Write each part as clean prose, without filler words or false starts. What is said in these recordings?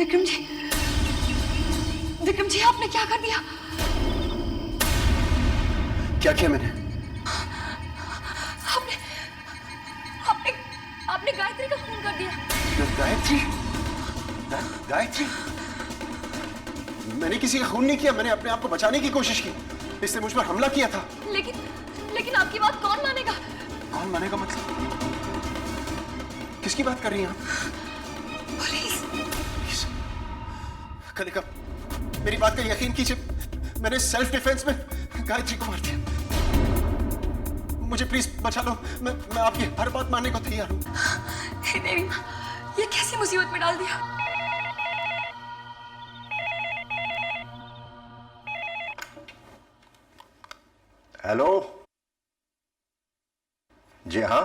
विक्रम जी, विक्रम जी आपने क्या कर दिया? क्या किया मैंने? आपने आपने आपने गायत्री का खून कर दिया। गायत्री? गायत्री? मैंने किसी का खून नहीं किया, मैंने अपने आप को बचाने की कोशिश की। इसने मुझ पर हमला किया था। लेकिन आपकी बात कौन मानेगा? कौन मानेगा मतलब? किसकी बात कर रही हैं आप? पुलिस। कलिका, मेरी बात का यकीन कीजिए, मैंने सेल्फ डिफेंस में गायत्री को मार दिया। मुझे प्लीज बचा लो, मैं आपकी हर बात मानने को तैयार हूं। हे देवी मां, ये कैसी मुसीबत में डाल दिया? हेलो, जी हाँ।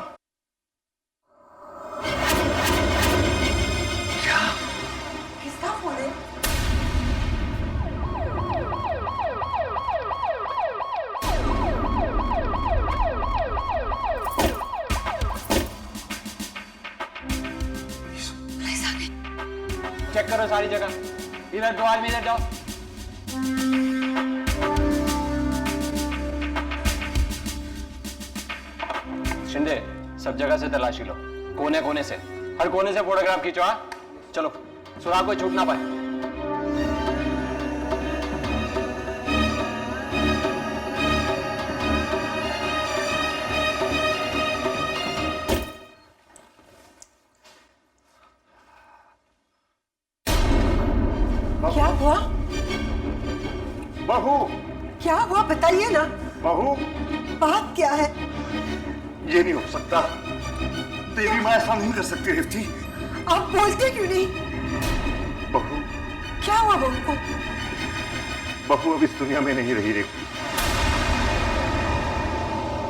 क्या? किसका फोन है? पुलिस आ गई। चेक करो सारी जगह। इधर दो आदमी, इधर जाओ। शिंदे, सब जगह से तलाशी लो, कोने कोने से, हर कोने से फोटोग्राफ खींचो। हाँ चलो, सुराग कोई छूट ना पाए। क्या हुआ? बहू, क्या हुआ बताइए ना। बहू, बात क्या है? ये नहीं हो सकता। देवी मां ऐसा नहीं कर सकती। रेवती, आप बोलते क्यों नहीं? बहू, क्या हुआ बहू को? बहू अब इस दुनिया में नहीं रही। रेवती,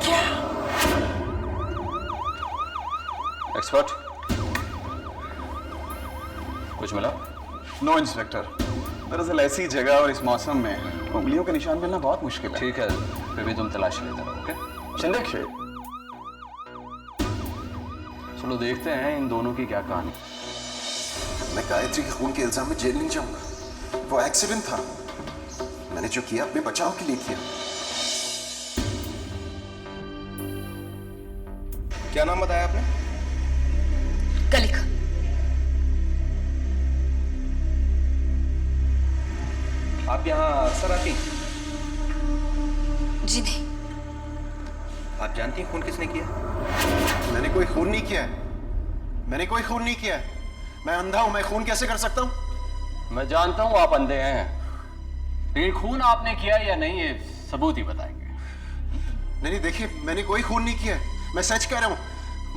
क्या? एक्सपर्ट, कुछ मिला? नो इंस्पेक्टर, दरअसल ऐसी जगह और इस मौसम में उंगलियों के निशान मिलना बहुत मुश्किल है। ठीक है, फिर भी तुम तलाशी लेते रहो। ओके शिंदे, चलो देखते हैं इन दोनों की क्या कहानी। मैं गायत्री के खून के इल्जाम में जेल नहीं जाऊंगा। वो एक्सीडेंट था, मैंने जो किया अपने बचाव के लिए किया। क्या नाम बताया आपने? कलिका। आप यहाँ अक्सर आती? जी नहीं। आप जानती हैं खून किसने किया? मैंने कोई खून नहीं किया है। मैंने कोई खून नहीं किया है। मैं अंधा हूं, मैं खून कैसे कर सकता हूं? मैं जानता हूं आप अंधे हैं, लेकिन खून आपने किया या नहीं ये सबूत ही बताएंगे। नहीं देखिए, मैंने कोई खून नहीं किया है। मैं सच कह रहा हूं,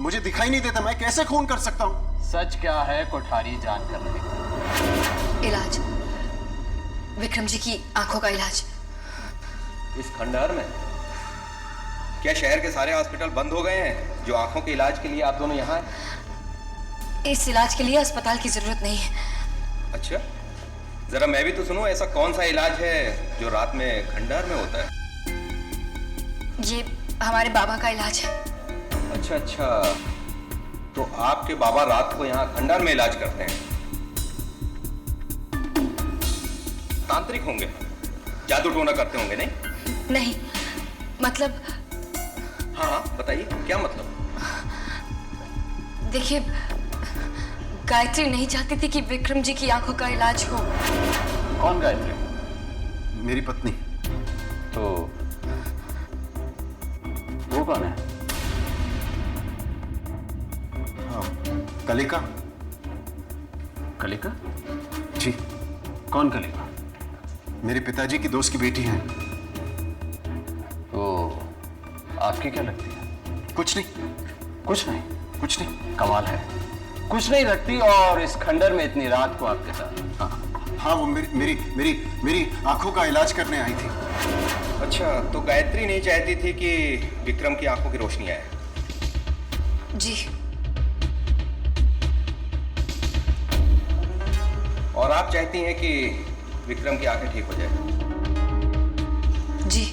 मुझे दिखाई नहीं देता, मैं कैसे खून कर सकता हूं? सच क्या है कोठारी जान कर रहे। इलाज, विक्रम जी की आंखों का इलाज। इस खंडहर में? क्या शहर के सारे हॉस्पिटल बंद हो गए हैं जो आंखों के इलाज के लिए आप दोनों यहाँ हैं? इस इलाज के लिए अस्पताल की जरूरत नहीं है। अच्छा, जरा मैं भी तो सुनूं, ऐसा कौन सा इलाज है जो रात में खंडहर में होता है? ये हमारे बाबा का इलाज है। अच्छा अच्छा, तो आपके बाबा रात को यहाँ खंडहर में इलाज करते हैं? तांत्रिक होंगे, जादू टोना करते होंगे? नहीं, मतलब हाँ हाँ बताइए, क्या मतलब? देखिए, गायत्री नहीं चाहती थी कि विक्रम जी की आंखों का इलाज हो। कौन गायत्री? मेरी पत्नी। तो वो कौन है? हाँ, कलिका। कलिका? जी। कौन कलिका? मेरे पिताजी की दोस्त की बेटी है। तो आपकी क्या लगती है? कुछ नहीं। कुछ नहीं? कुछ नहीं। कमाल है, कुछ नहीं लगती और इस खंडर में इतनी रात को आपके साथ। हाँ हाँ, वो मेरी आंखों का इलाज करने आई थी। अच्छा, तो गायत्री नहीं चाहती थी कि विक्रम की आंखों की रोशनी आए? जी। और आप चाहती हैं कि विक्रम की आंखें ठीक हो जाए? जी।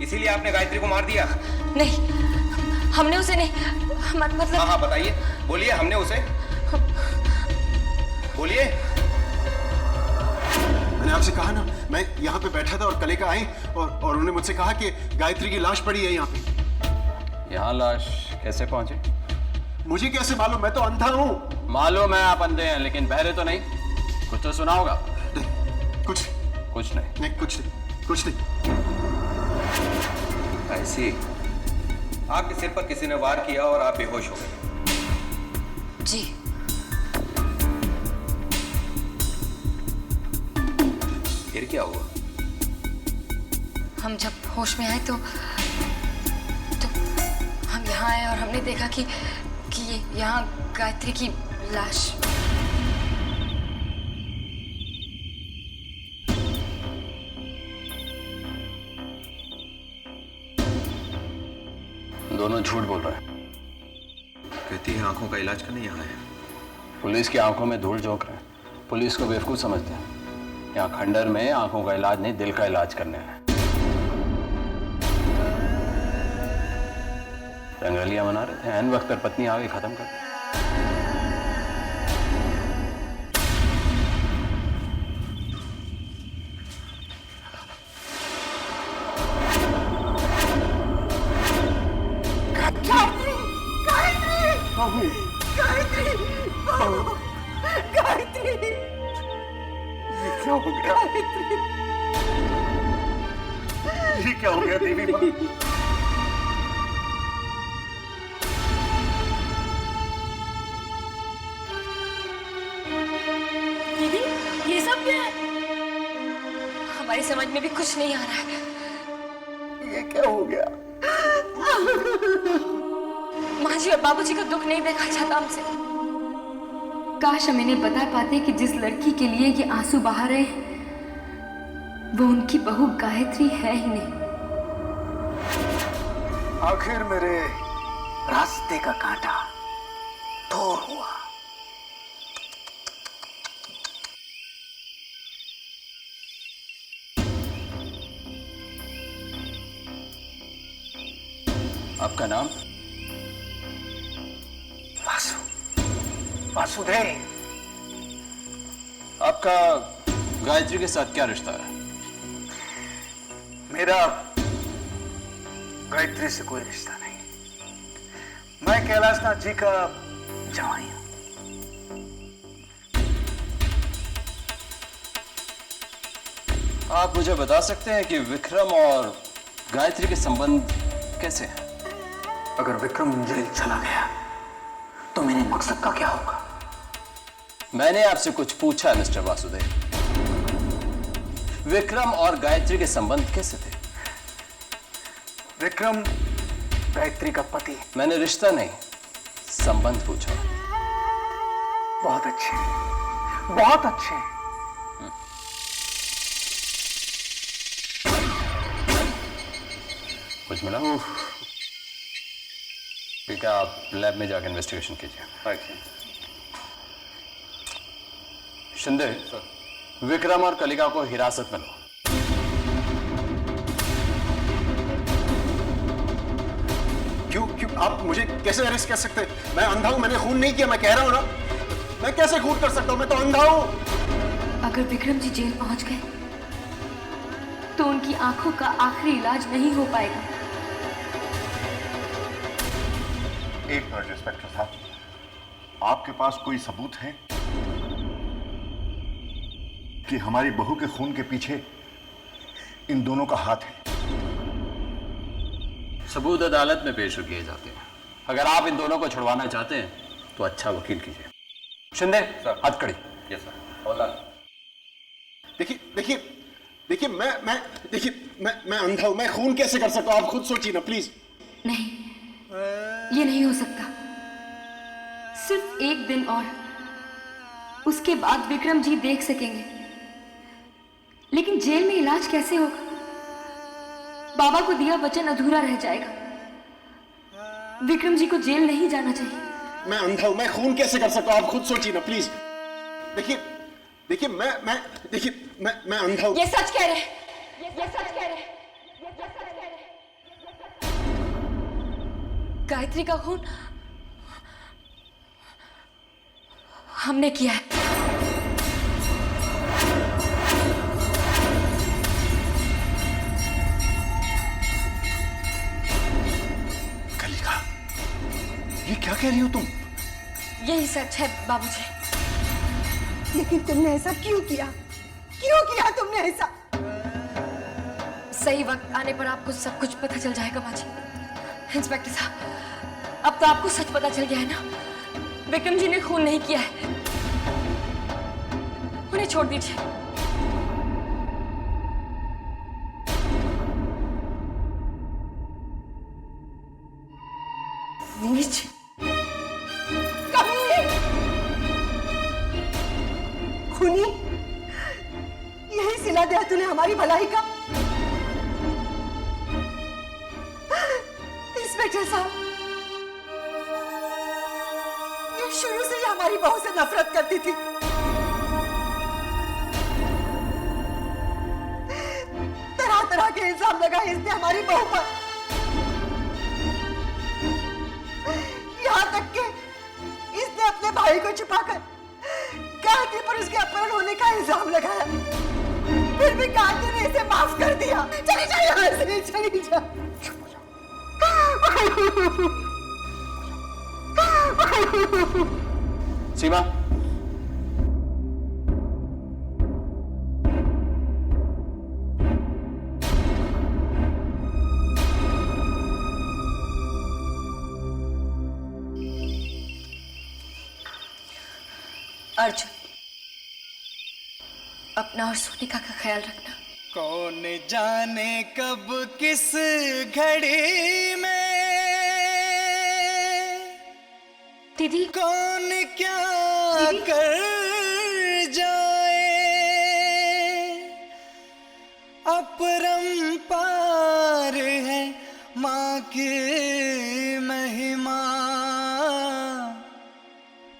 इसीलिए आपने गायत्री को मार दिया? नहीं, हमने उसे नहीं, मतलब। हाँ हाँ बताइए, बोलिए, हमने उसे, बोलिए। मैंने आपसे कहा ना, मैं यहाँ पे बैठा था और कलिका आई और उन्होंने मुझसे कहा कि गायत्री की लाश पड़ी है यहाँ पे। यहाँ लाश कैसे पहुंची? मुझे कैसे मालूम, मैं तो अंधा हूँ। मालूम है आप अंधे हैं, लेकिन बहरे तो नहीं। कुछ तो सुना होगा। कुछ कुछ नहीं। नहीं, कुछ नहीं। ऐसी आपके सिर पर किसी ने वार किया और आप बेहोश हो गए। जी। फिर क्या हुआ? हम जब होश में आए तो हम यहाँ आए और हमने देखा कि यहाँ गायत्री की लाश। दोनों झूठ बोल रहे हैं। कहती है आंखों का इलाज करने यहाँ है। पुलिस की आंखों में धूल झोंक रहे हैं। पुलिस को बेवकूफ समझते हैं। यहाँ खंडर में आंखों का इलाज नहीं, दिल का इलाज करने हैं। रंगरलियां मना रहे थे, ऐन वक्त पर पत्नी आ गई, खत्म कर दिया। गायत्री, क्या हो गया? ये क्या हो गया देवी माँ? दीदी, ये सब क्या है? हमारी समझ में भी कुछ नहीं आ रहा है। ये क्या हो गया? माँ जी और बाबूजी का दुख नहीं देखा जाता हमसे। काश हम इन्हें बता पाते कि जिस लड़की के लिए ये आंसू बहा रहे हैं वो उनकी बहू गायत्री है ही नहीं। आखिर मेरे रास्ते का कांटा दूर हुआ। आपका नाम? वासुदेव। आपका गायत्री के साथ क्या रिश्ता है? मेरा गायत्री से कोई रिश्ता नहीं। मैं कैलाशनाथ जी का जवाई हूं। आप मुझे बता सकते हैं कि विक्रम और गायत्री के संबंध कैसे हैं? अगर विक्रम जेल चला गया तो मेरे मकसद का क्या होगा? मैंने आपसे कुछ पूछा है मिस्टर वासुदेव। विक्रम और गायत्री के संबंध कैसे थे? विक्रम गायत्री का पति। मैंने रिश्ता नहीं, संबंध पूछा। बहुत अच्छे, बहुत अच्छे। कुछ मिला? ठीक है, आप लैब में जाकर इन्वेस्टिगेशन कीजिए। शिंदे, विक्रम और कलिका को हिरासत में लो। क्यों आप मुझे कैसे अरेस्ट कर सकते हैं? मैं अंधा हूं, मैंने खून नहीं किया। मैं कह रहा हूं ना, मैं कैसे खून कर सकता हूं? मैं तो अंधा हूं। अगर विक्रम जी जेल पहुंच गए तो उनकी आंखों का आखिरी इलाज नहीं हो पाएगा। एक मिनट इंस्पेक्टर साहब, आपके पास कोई सबूत है कि हमारी बहू के खून के पीछे इन दोनों का हाथ है? सबूत अदालत में पेश किए जाते हैं। अगर आप इन दोनों को छुड़वाना चाहते हैं तो अच्छा वकील कीजिए। शिंदे, हाथ खड़ी। Yes sir. देखिए मैं अंधा हूं। मैं खून कैसे कर सकता हूं? आप खुद सोचिए ना प्लीज। नहीं, ये नहीं हो सकता। सिर्फ एक दिन और, उसके बाद विक्रम जी देख सकेंगे। लेकिन जेल में इलाज कैसे होगा? बाबा को दिया वचन अधूरा रह जाएगा। विक्रम जी को जेल नहीं जाना चाहिए। मैं अंधा हूं, मैं खून कैसे कर सकता हूं? आप खुद सोचिए ना प्लीज। मैं अंधा हूं। ये सच कह रहे हैं। ये सच कह रहे हैं। गायत्री का खून हमने किया है। कह रही हो तुम? यही सच है बाबूजी। लेकिन तुमने ऐसा क्यों किया? क्यों किया तुमने ऐसा? सही वक्त आने पर आपको सब कुछ पता चल जाएगा माँ जी। इंस्पेक्टर साहब, अब तो आपको सच पता चल गया है ना? विक्रम जी ने खून नहीं किया है। उन्हें छोड़ दीजिए। नीच, कमीने, खूनी, यही सिला दिया तूने हमारी भलाई का। इंस्पेक्टर साहब, ये शुरू से ही हमारी बहू से नफरत करती थी। तरह तरह के इल्जाम लगाए इसने हमारी बहू पर। यहाँ तक कि इसने अपने भाई को छुपाकर गायत्री पर उसके अपहरण होने का इल्जाम लगाया। फिर भी गायत्री ने इसे माफ कर दिया। चली जा यहाँ से, चली जा। सीमा, अर्जुन, अपना और सोनिका का ख्याल रखना। कौन जाने कब किस घड़ी में दीदी, कौन क्या कर जाए, अपरंपार है माँ की महिमा,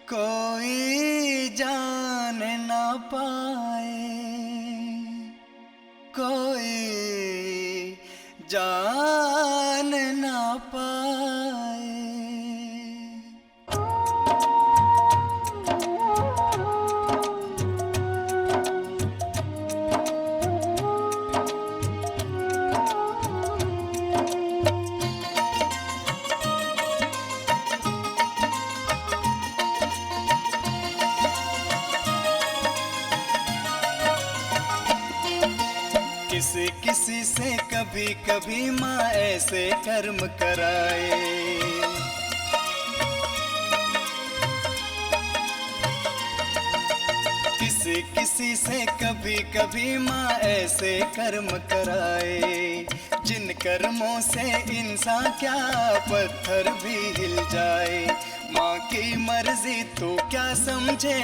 कोई जान ना पाए, कोई जान ना पाए। किसी किसी से कभी कभी माँ ऐसे कर्म कराए, किसी किसी से कभी कभी माँ ऐसे कर्म कराए, जिन कर्मों से इंसान क्या पत्थर भी हिल जाए। माँ की मर्जी तो क्या समझे,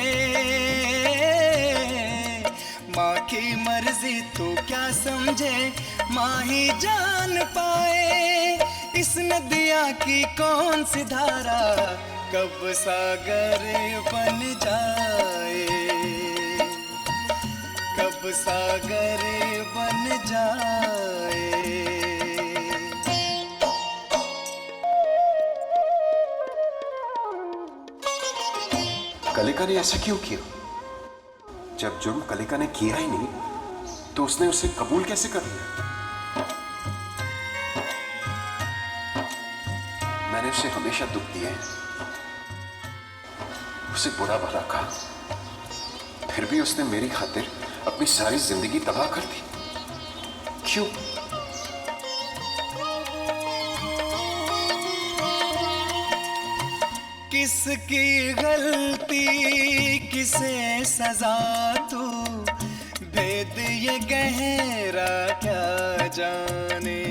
माँ की मर्जी तो क्या समझे, माँ ही जान पाए। इस नदिया की कौन सी धारा कब सागर बन जाए, कब सागर बन जाए। कलिका ने ऐसा क्यों किया? जब जुर्म कलिका ने किया ही नहीं तो उसने उसे कबूल कैसे कर लिया? मैंने उसे हमेशा दुख दिया है, उसे बुरा भला कहा, फिर भी उसने मेरी खातिर अपनी सारी जिंदगी तबाह कर दी। क्यों? किसकी गलती किसे सजा, तू भेद ये गहरा क्या जाने।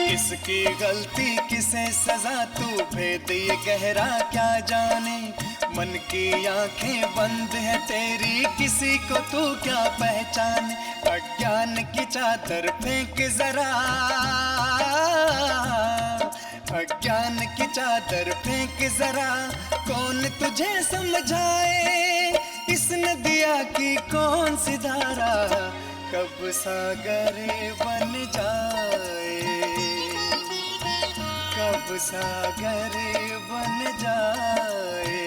किसकी गलती किसे सजा, तू भेद ये गहरा क्या जाने। मन की आंखें बंद है तेरी, किसी को तू क्या पहचाने। अज्ञान की चादर फेंक जरा, अज्ञान की चादर फेंक जरा, कौन तुझे समझाए। इस नदिया की कौन सी धारा कब सागर बन जाए, कब सागर बन जाए।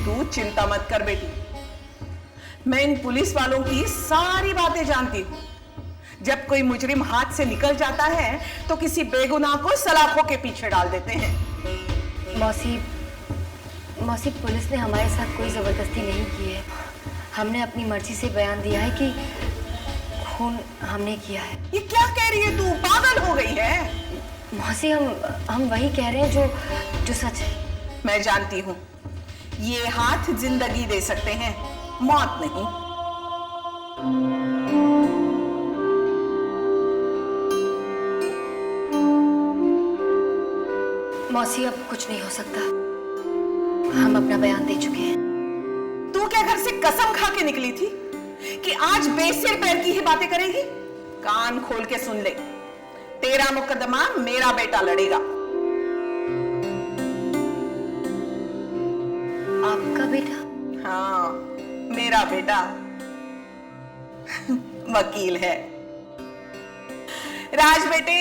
तू चिंता मत कर बेटी, मैं इन पुलिस वालों की सारी बातें जानती हूँ। जब कोई मुजरिम हाथ से निकल जाता है तो किसी बेगुनाह को सलाखों के पीछे डाल देते हैं। मौसी, पुलिस ने हमारे साथ कोई जबरदस्ती नहीं की है। हमने अपनी मर्जी से बयान दिया है कि खून हमने किया है। ये क्या कह रही है तू? पागल हो गई है? मौसी, हम वही कह रहे हैं जो सच है। मैं जानती हूँ, ये हाथ जिंदगी दे सकते हैं, मौत नहीं। मौसी, अब कुछ नहीं हो सकता। हम अपना बयान दे चुके हैं। तू क्या घर से कसम खा के निकली थी कि आज बेसिर पैर की ही बातें करेगी? कान खोल के सुन ले, तेरा मुकदमा मेरा बेटा लड़ेगा। आपका बेटा? हाँ, मेरा बेटा वकील है। राज बेटे,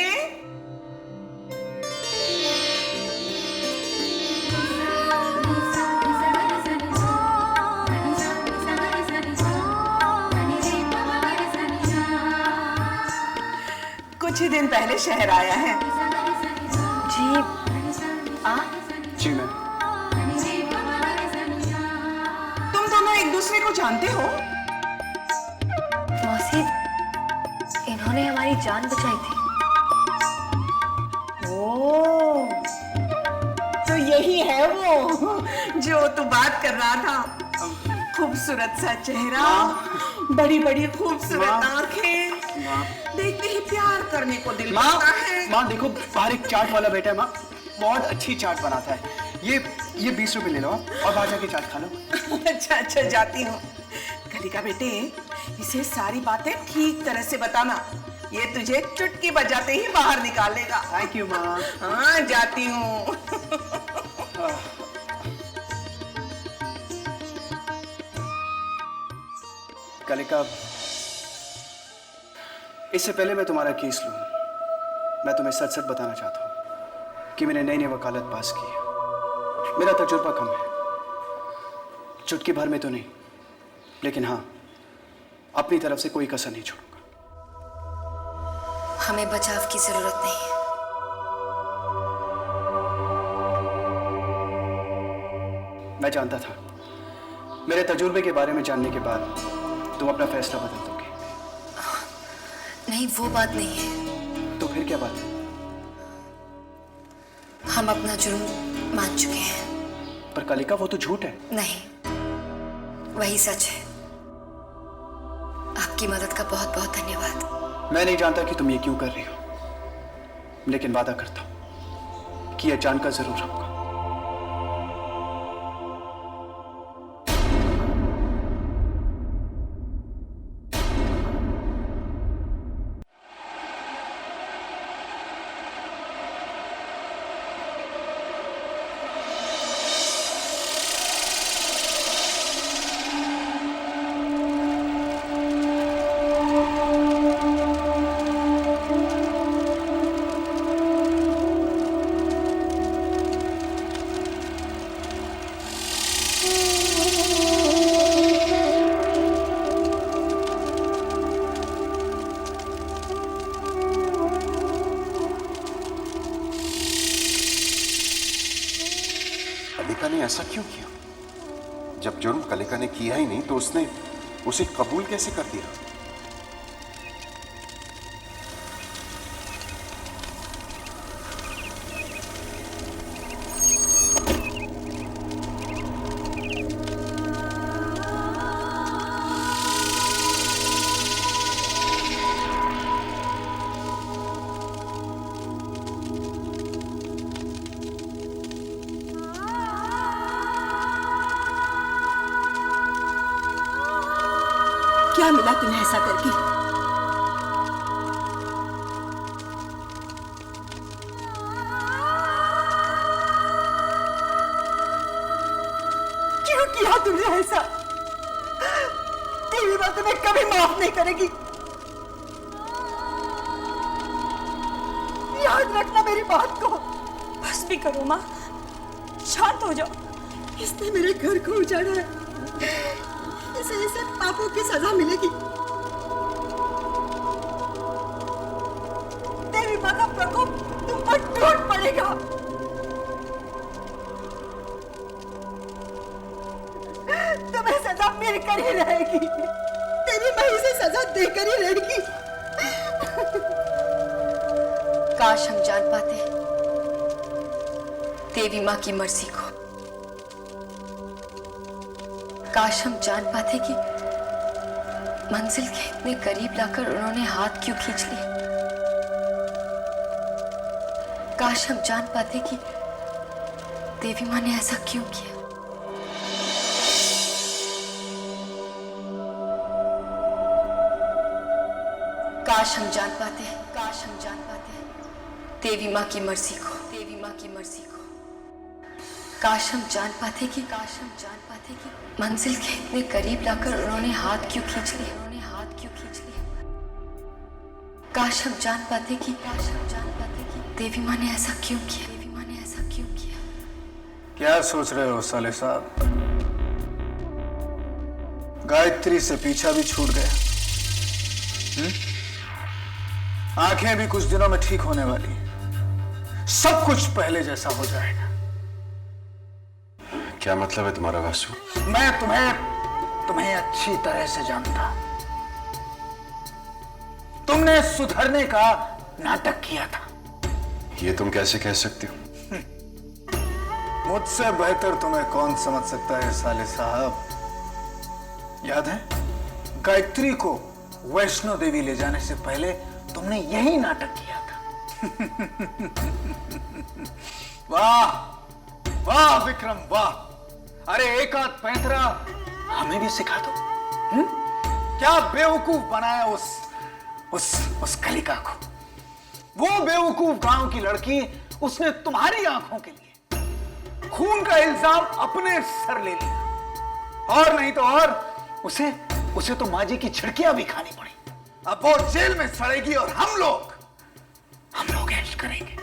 कुछ ही दिन पहले शहर आया है। जी जी मैं। तुम दोनों एक दूसरे को जानते हो? मौसी, इन्होंने हमारी जान बचाई थी। ओ, तो यही है वो जो तू बात कर रहा था। खूबसूरत सा चेहरा, बड़ी बड़ी खूबसूरत आंखें, देखते ही प्यार करने को दिल करता है। माँ देखो, बाहर एक चाट वाला बैठा है माँ, बहुत अच्छी चाट बनाता है। ये 20 रुपए ले लो और बाहर जाके चाट खा लो। अच्छा, जाती हूँ। कलिका बेटे, इसे सारी बातें ठीक तरह से बताना, ये तुझे चुटकी बजाते ही बाहर निकालेगा। थैंक यू माँ। हाँ, जाती हूँ। कलिका, इससे पहले मैं तुम्हारा केस लूं, मैं तुम्हें सच सच बताना चाहता हूं कि मैंने नई वकालत पास की है। मेरा तजुर्बा कम है, चुटकी भर में तो नहीं, लेकिन हाँ, अपनी तरफ से कोई कसर नहीं छोड़ूंगा। हमें बचाव की जरूरत नहीं है। मैं जानता था, मेरे तजुर्बे के बारे में जानने के बाद तुम अपना फैसला बदल दोगे। नहीं, वो बात नहीं है। तो फिर क्या बात है? हम अपना जुर्म मान चुके हैं। पर कलिका, वो तो झूठ है। नहीं, वही सच है। आपकी मदद का बहुत बहुत धन्यवाद। मैं नहीं जानता कि तुम ये क्यों कर रही हो, लेकिन वादा करता हूं कि यह जानकर जरूर रहूंगा। कलिका ने ऐसा क्यों किया? जब जुर्म कलिका ने किया ही नहीं तो उसने उसे कबूल कैसे कर दिया? क्या मिला तुम्हें ऐसा करके? क्यों किया तुमने ऐसा? तेरी बात तुम्हें कभी माफ नहीं करेगी। याद रखना मेरी बात को। बस भी करो माँ, शांत हो जाओ। इसने मेरे घर को उजाड़ा है, इसे पापों की सजा मिलेगी। देवी माँ का प्रकोप तुम पर टूट पड़ेगा। तुम्हें सजा मिलकर ही रहेगी। देवी माँ इसे सजा देकर ही रहेगी। काश हम जान पाते देवी माँ की मर्जी को। काश हम जान पाते कि मंजिल के इतने करीब लाकर उन्होंने हाथ क्यों खींच लिए। काश हम जान पाते कि देवी माँ ने ऐसा क्यों किया। काश हम जान पाते देवी माँ की मर्जी को। काश हम जान पाते कि मंजिल के इतने करीब लाकर उन्होंने हाथ क्यों खींच लिए। काश हम जान पाते कि देवी माँ ने ऐसा क्यों किया। क्या सोच रहे हो साले साहब? गायत्री से पीछा भी छूट गया। आंखें भी कुछ दिनों में ठीक होने वाली। सब कुछ पहले जैसा हो जाएगा। क्या मतलब है तुम्हारा वासु? मैं तुम्हें अच्छी तरह से जानता। तुमने सुधरने का नाटक किया था। ये तुम कैसे कह सकते हो? मुझसे बेहतर तुम्हें कौन समझ सकता है साले साहब। याद है गायत्री को वैष्णो देवी ले जाने से पहले तुमने यही नाटक किया था। वाह वाह विक्रम वाह। अरे एक आध पैंतरा हमें भी सिखा दो। क्या बेवकूफ बनाया उस कलिका को। वो बेवकूफ गांव की लड़की, उसने तुम्हारी आंखों के लिए खून का इल्जाम अपने सर ले लिया। और नहीं तो और उसे तो माँ जी की झिड़कियां भी खानी पड़ी। अब वो जेल में सड़ेगी और हम लोग ऐश करेंगे।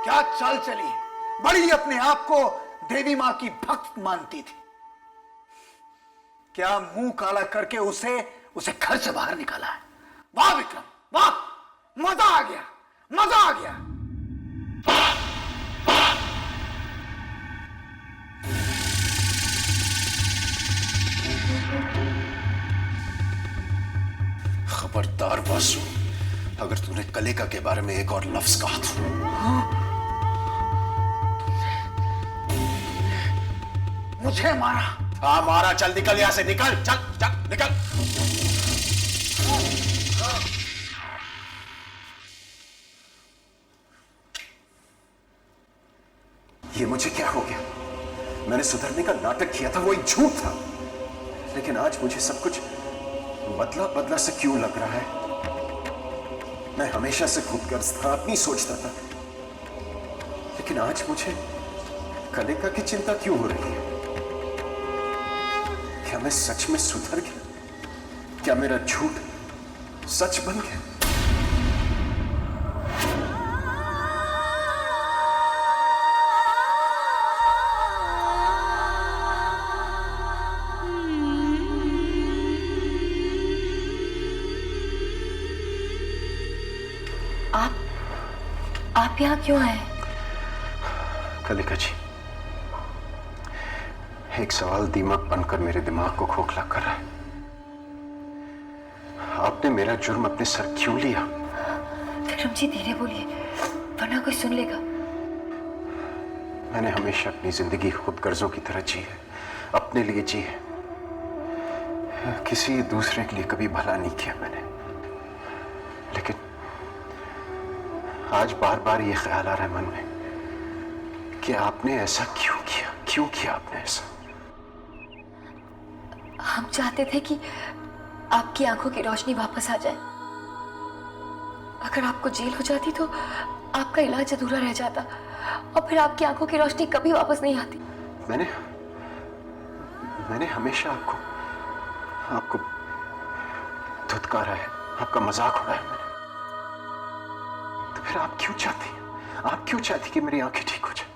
क्या चाल चली। बड़ी अपने आप को देवी माँ की भक्त मानती थी। क्या मुंह काला करके उसे घर से बाहर निकाला है। वाह विक्रम वाह। मजा आ गया। खबरदार वासु, अगर तूने कलिका के बारे में एक और लफ्ज कहा तो। मुझे मारा? हाँ मारा। चल निकल यहां से, निकल। चल निकल। ये मुझे क्या हो गया? मैंने सुधरने का नाटक किया था, वो एक झूठ था। लेकिन आज मुझे सब कुछ बदला से क्यों लग रहा है? मैं हमेशा से खुदगर्ज था, अपनी सोचता था। लेकिन आज मुझे कलिका की चिंता क्यों हो रही है? क्या मैं सच में सुधर गया? क्या मेरा झूठ सच बन गया? आप यहाँ क्यों आए? कलिका जी, एक सवाल दीमक बनकर मेरे दिमाग को खोखला कर रहा है। आपने मेरा जुर्म अपने सर क्यों लिया? विक्रम जी धीरे बोलिए, वरना कोई सुन लेगा। मैंने हमेशा अपनी जिंदगी खुदगर्जों की तरह जी है, अपने लिए जी है। किसी दूसरे के लिए कभी भला नहीं किया मैंने। लेकिन आज बार बार ये ख्याल आ रहा है मन में कि आपने ऐसा क्यों किया? क्यों किया आपने ऐसा? हम चाहते थे कि आपकी आंखों की रोशनी वापस आ जाए। अगर आपको जेल हो जाती तो आपका इलाज अधूरा रह जाता और फिर आपकी आंखों की रोशनी कभी वापस नहीं आती। मैंने हमेशा आपको धुतकारा है, आपका मजाक उड़ाया मैंने। तो फिर आप क्यों चाहती हैं? आप क्यों चाहती कि मेरी आंखें ठीक हो जाए?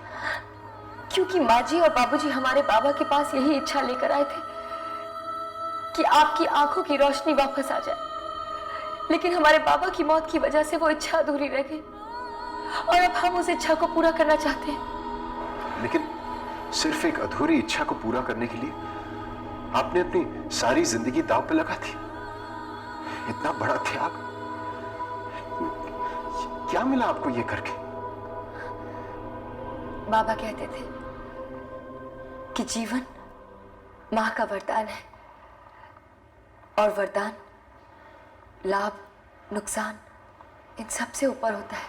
क्योंकि माँ जी और बाबूजी हमारे बाबा के पास यही इच्छा लेकर आए थे कि आपकी आंखों की रोशनी वापस आ जाए, लेकिन हमारे बाबा की मौत की वजह से वो इच्छा अधूरी रह गई और अब हम उस इच्छा को पूरा करना चाहते हैं। लेकिन सिर्फ एक अधूरी इच्छा को पूरा करने के लिए आपने अपनी सारी जिंदगी दांव पे लगा दी। इतना बड़ा त्याग, क्या मिला आपको ये करके? बाबा कहते थे कि जीवन मां का वरदान है और वरदान लाभ नुकसान इन सब से ऊपर होता है।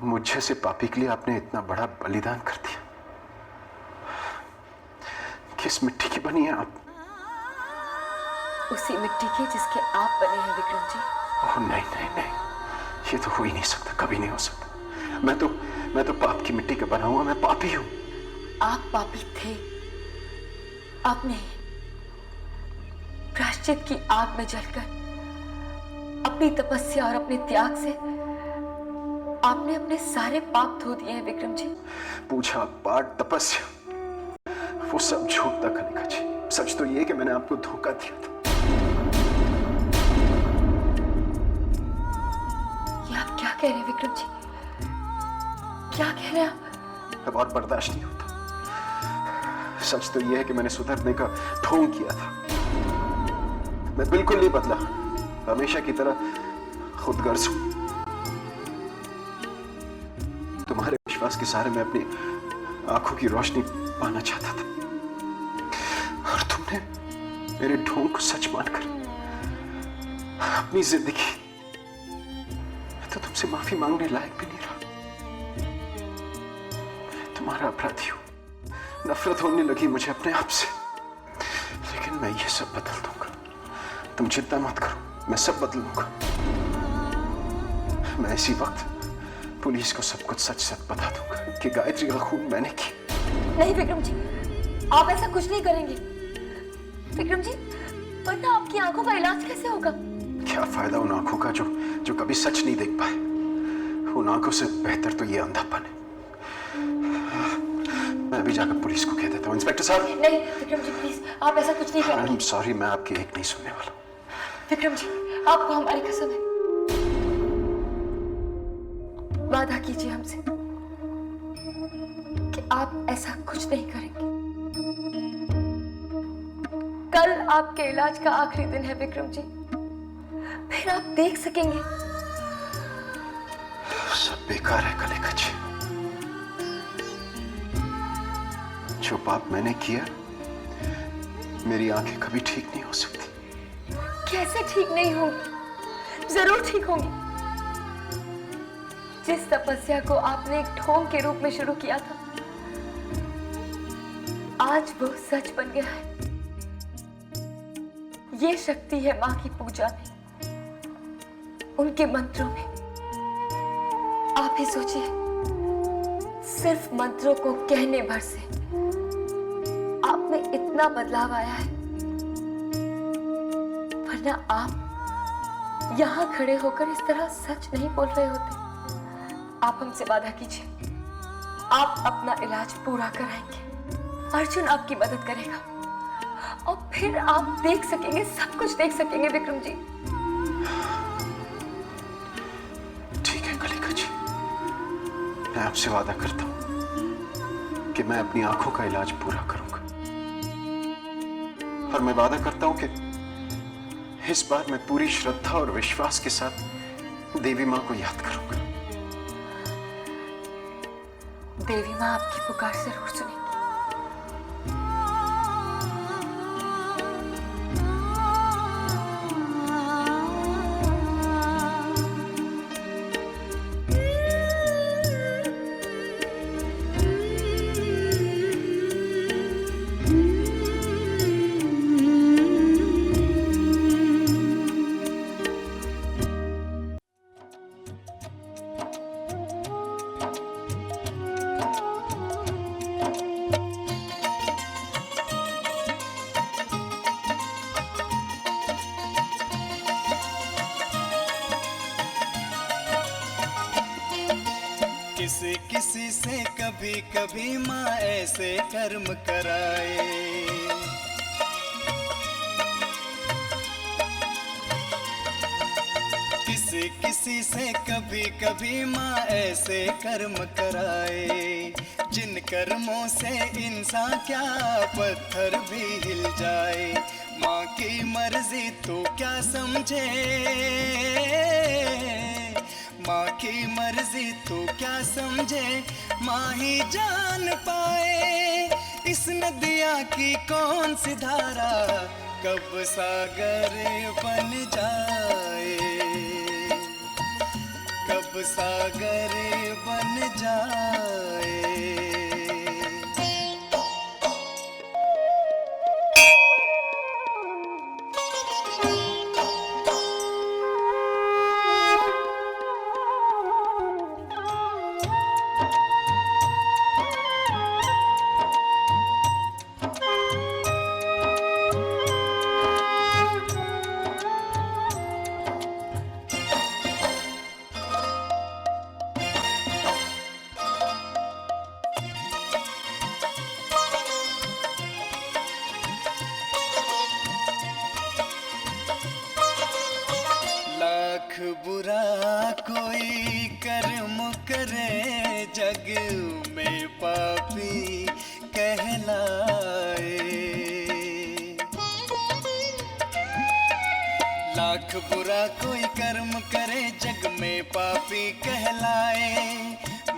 मुझ जैसे पापी के लिए आपने इतना बड़ा बलिदान कर दिया। किस मिट्टी की बनी है आप? उसी मिट्टी के जिसके आप बने हैं विक्रम जी। ओह नहीं नहीं नहीं, ये तो हो ही नहीं सकता, कभी नहीं हो सकता। मैं तो पाप की मिट्टी का बना हुआ, मैं पापी हूं। आप पापी थे, अब नहीं। प्रायश्चित की आग में जलकर अपनी तपस्या और अपने त्याग से आपने अपने सारे पाप धो दिए हैं विक्रम जी। पूजा पाठ तपस्या वो सब झूठ था कनिका जी। सच तो ये कि मैंने आपको धोखा दिया था। ये आप क्या कह रहे हैं विक्रम जी? क्या कह रहे हैं आप? अब और बर्दाश्त नहीं होता। सच तो ये है कि मैंने सुधरने का ढोंग किया था। मैं बिल्कुल नहीं बदला, हमेशा की तरह खुदगर्ज हूं। तुम्हारे विश्वास के सहारे मैं अपनी आंखों की रोशनी पाना चाहता था और तुमने मेरे ढोंग को सच मानकर अपनी जिंदगी, मैं तो तुमसे माफी मांगने लायक भी नहीं रहा। तुम्हारा अपराधी हूं, नफरत होने लगी मुझे अपने आप से, लेकिन मैं ये सब बदल दूंगा। तुम चिंता मत करो, मैं सब बदल दूंगा। मैं इसी वक्त पुलिस को सब कुछ सच सच बता दूंगा कि गायत्री का खून मैंने किया। नहीं विक्रम जी, आप ऐसा कुछ नहीं करेंगे। विक्रम जी, वरना आपकी आंखों का इलाज कैसे होगा? क्या फायदा उन आंखों का जो कभी सच नहीं देख पाए। उन आंखों से बेहतर तो ये अंधापन है। मैं अभी जाकर पुलिस को कह देता हूँ। इंस्पेक्टर साहब। नहीं विक्रम जी प्लीज, आप ऐसा कुछ नहीं करेंगे। आई एम सॉरी, मैं आपकी एक नहीं सुनने वाला। विक्रम जी, आपको हमारी कसम है, वादा कीजिए हमसे कि आप ऐसा कुछ नहीं करेंगे। कल आपके इलाज का आखिरी दिन है विक्रम जी, फिर आप देख सकेंगे। सब बेकार है कनिका जी। जो पाप मैंने किया, मेरी आंखें कभी ठीक नहीं हो सकती। कैसे ठीक नहीं होंगी? जरूर ठीक होंगी। जिस तपस्या को आपने एक ढोंग के रूप में शुरू किया था, आज वो सच बन गया है। ये शक्ति है मां की पूजा में, उनके मंत्रों में। आप ही सोचिए, सिर्फ मंत्रों को कहने भर से आप में इतना बदलाव आया है, वरना आप यहां खड़े होकर इस तरह सच नहीं बोल रहे होते। आप हमसे वादा कीजिए, आप अपना इलाज पूरा कराएंगे। अर्जुन आपकी मदद करेगा और फिर आप देख सकेंगे, सब कुछ देख सकेंगे विक्रम जी। ठीक है कलिका जी, मैं आपसे वादा करता हूं कि मैं अपनी आंखों का इलाज पूरा करूंगा। और मैं वादा करता हूं कि इस बार मैं पूरी श्रद्धा और विश्वास के साथ देवी मां को याद करूंगा। देवी मां आपकी पुकार जरूर सुनेगी। किसी किसी से कभी कभी माँ ऐसे कर्म कराए, किसी किसी से कभी कभी माँ ऐसे कर्म कराए, जिन कर्मों से इंसान क्या पत्थर भी हिल जाए। माँ की मर्जी तू क्या समझे, माँ की मर्जी तू क्या समझे, माँ ही जान पाए। इस नदिया की कौन सी धारा कब सागर बन जाए, कब सागर बन जाए। लाख बुरा कोई कर्म करे, जग में पापी कहलाए। लाख बुरा कोई कर्म करे, जग में पापी कहलाए।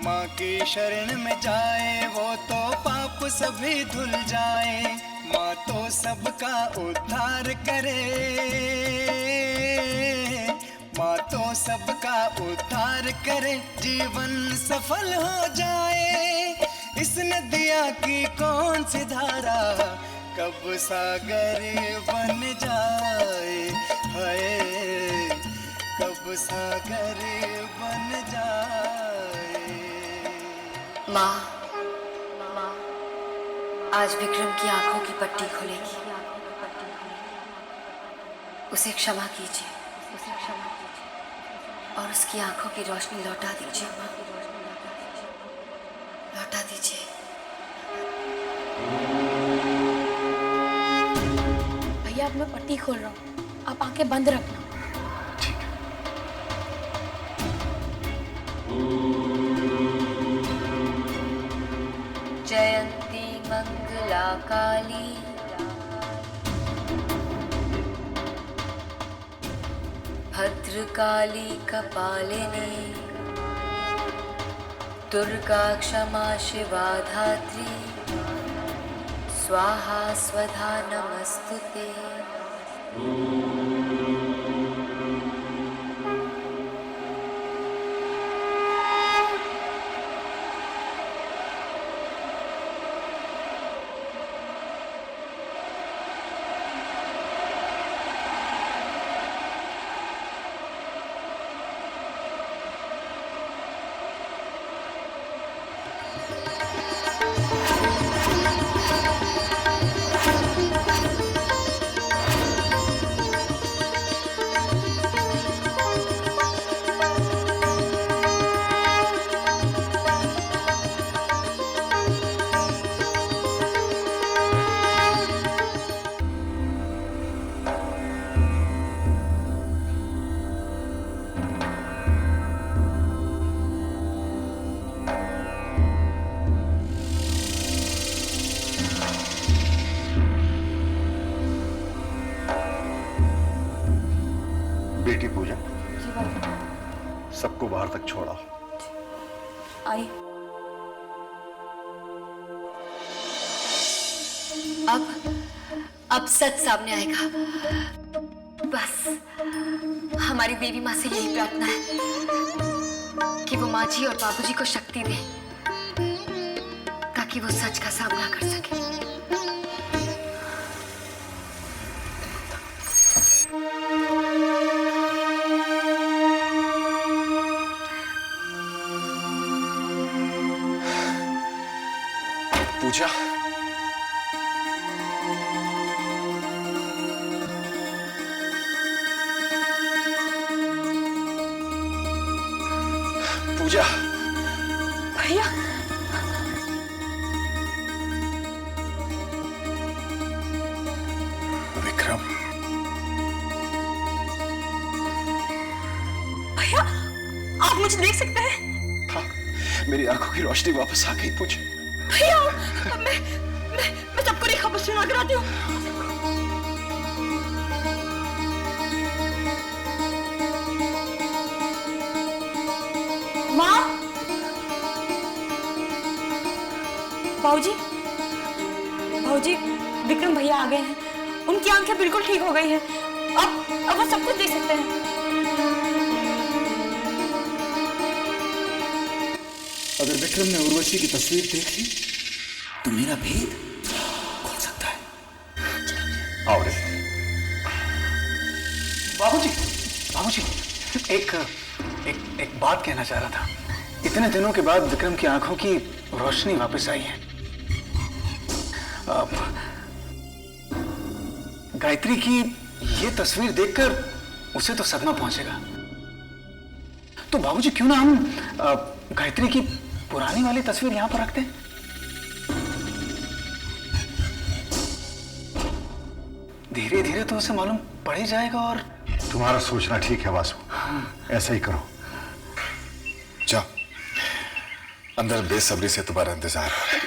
माँ की शरण में जाए वो तो पाप सभी धुल जाए। माँ तो सबका उद्धार करे, माँ तो सबका उद्धार करे, जीवन सफल हो जाए। इस नदिया की कौन सी धारा कब सागर बन जाए, हाय कब सागर बन जाए। माँ, आज विक्रम की आंखों की पट्टी खुलेगी, उसे क्षमा कीजिए और उसकी आंखों की रोशनी लौटा दीजिए। माँ, लौटा दीजिए। भैया अब मैं पट्टी खोल रहा हूँ, आप आंखें बंद रखना। जयंती मंगला काली, भद्रकाली कपालिनी, दुर्गा क्षमा शिवा धात्री, स्वाहा स्वधा नमस्तुते। बेटी पूजा, सबको बाहर तक छोड़ा। आई। अब सच सामने आएगा। बस हमारी देवी माँ से यही प्रार्थना है कि वो माँ जी और बाबूजी को शक्ति दे ताकि वो सच का सामना कर सके। पूजा, पूजा, भैया विक्रम, कुछ देख सकते हैं? हाँ, मेरी आंखों की रोशनी वापस आ गई मुझे। भैया मैं सबको नहीं खबर सुना कराती हूँ। माँ, बाबूजी, विक्रम भैया आ गए हैं। उनकी आंखें बिल्कुल ठीक हो गई हैं। अब वो सब कुछ देख सकते हैं। अगर विक्रम ने उर्वशी की तस्वीर देख ली तो मेरा भेद खुल सकता है। आओ रे। बाबूजी, एक बात कहना चाह रहा था। इतने दिनों के बाद विक्रम की आंखों की रोशनी वापस आई है। गायत्री की ये तस्वीर देखकर उसे तो सदमा पहुंचेगा। तो बाबूजी क्यों ना हम गायत्री की पुरानी वाली तस्वीर यहां पर रखते हैं? धीरे धीरे तो उसे मालूम पड़ ही जाएगा। और तुम्हारा सोचना ठीक है वासु, ऐसा ही करो। जाओ, अंदर बेसब्री से तुम्हारा इंतजार है।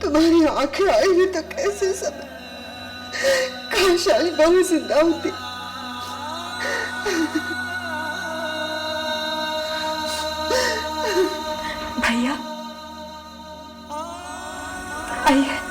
तुम्हारी आंखें आई हुई तो कैसे समय, काश आज बहू जिंदा होती। भैया आइए।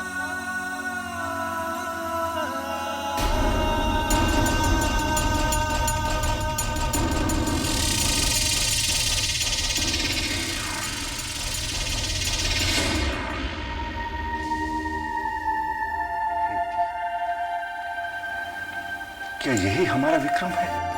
क्या यही हमारा विक्रम है?